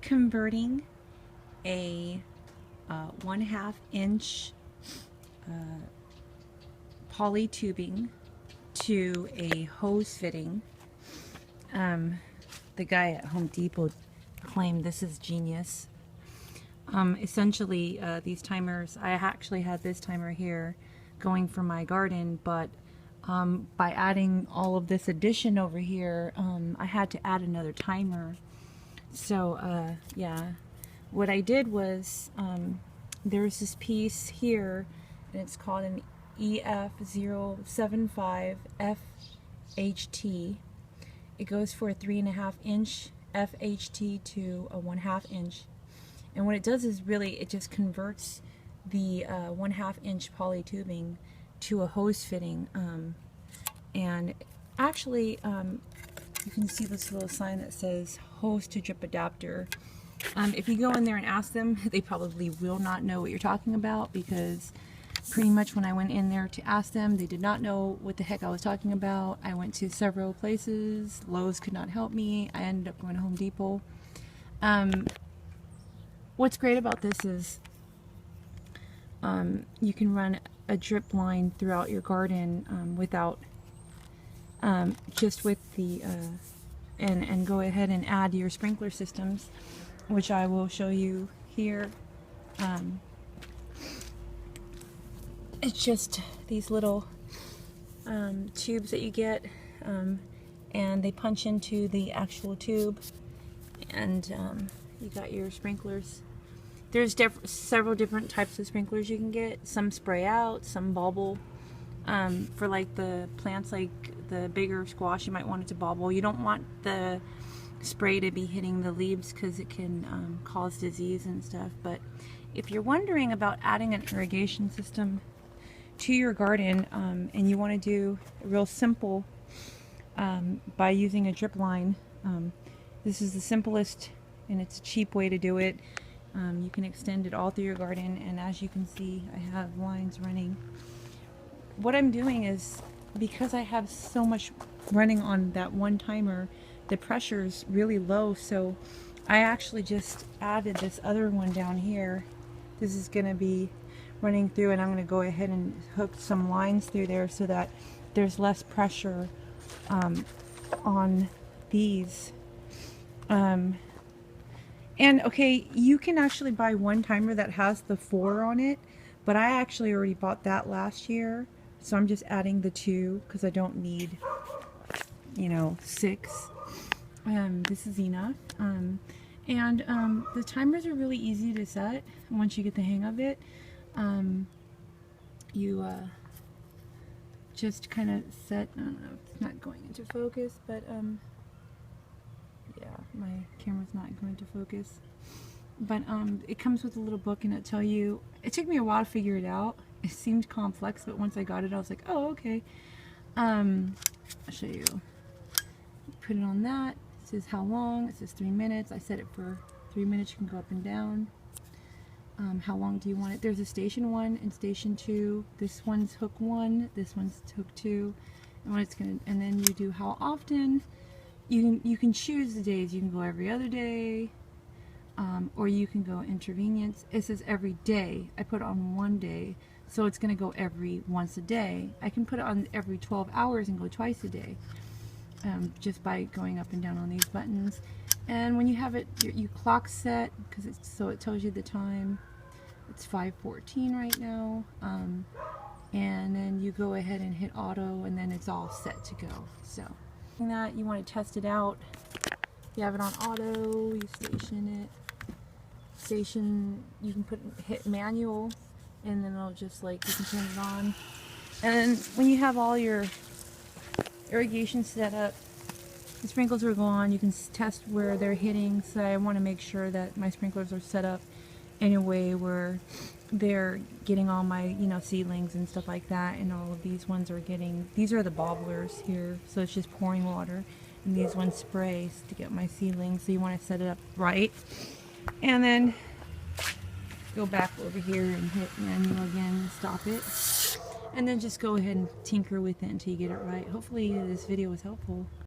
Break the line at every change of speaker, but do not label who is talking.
converting a 1/2 inch poly tubing to a hose fitting. The guy at Home Depot claimed this is genius. Essentially, these timers, I actually had this timer here going for my garden, but by adding all of this addition over here, I had to add another timer. So yeah, what I did was there's this piece here, and it's called an EF075 FHT. It goes for a 3.5 inch FHT to a 1/2 inch. And what it does is really, it just converts the 1/2 inch poly tubing to a hose fitting. And actually, you can see this little sign that says hose to drip adapter. If you go in there and ask them, they probably will not know what you're talking about, because pretty much when I went in there to ask them, they did not know what the heck I was talking about. I went to several places. Lowe's could not help me. I ended up going to Home Depot. What's great about this is you can run a drip line throughout your garden without just with the and go ahead and add your sprinkler systems, which I will show you here. It's just these little tubes that you get, and they punch into the actual tube, and you got your sprinklers. There's several different types of sprinklers you can get. Some spray out, some bobble. For like the plants, like the bigger squash, you might want it to bobble. You don't want the spray to be hitting the leaves because it can cause disease and stuff. But if you're wondering about adding an irrigation system to your garden, and you want to do real simple by using a drip line, this is the simplest and it's a cheap way to do it. You can extend it all through your garden, and as you can see, I have lines running. What I'm doing is, because I have so much running on that one timer, the pressure's really low, so I actually just added this other one down here. This is going to be running through, and I'm going to go ahead and hook some lines through there so that there's less pressure on these. And okay, you can actually buy one timer that has the 4 on it, but I actually already bought that last year, so I'm just adding the 2 because I don't need, 6. This is enough. The timers are really easy to set once you get the hang of it. You just kind of set, I don't know, it's not going into focus, but yeah, my camera's not going to focus. But it comes with a little book, and it tell you, it took me a while to figure it out. It seemed complex, but once I got it, I was like, oh, okay. I'll show you. Put it on that. It says how long. It says 3 minutes. I set it for 3 minutes. You can go up and down. How long do you want it? There's a station 1 and station 2. This one's hook 1. This one's hook 2. And when it's gonna, and then you do how often. You can choose the days. You can go every other day, or you can go intravenous. It says every day. I put it on 1 day, so it's going to go every once a day. I can put it on every 12 hours and go twice a day, just by going up and down on these buttons. And when you have it, you clock set, because so it tells you the time. It's 5:14 right now, and then you go ahead and hit auto, and then it's all set to go. So that you want to test it out, you have it on auto, you station it. You can hit manual, and then it'll just like, you can turn it on. And then when you have all your irrigation set up, the sprinklers will go on. You can test where they're hitting. So I want to make sure that my sprinklers are set up in a way where they're getting all my seedlings and stuff like that, and all of these ones are getting, these are the bobblers here, so it's just pouring water, and these ones sprays to get my seedlings. So you want to set it up right, and then go back over here and hit manual again, stop it, and then just go ahead and tinker with it until you get it right. Hopefully this video was helpful.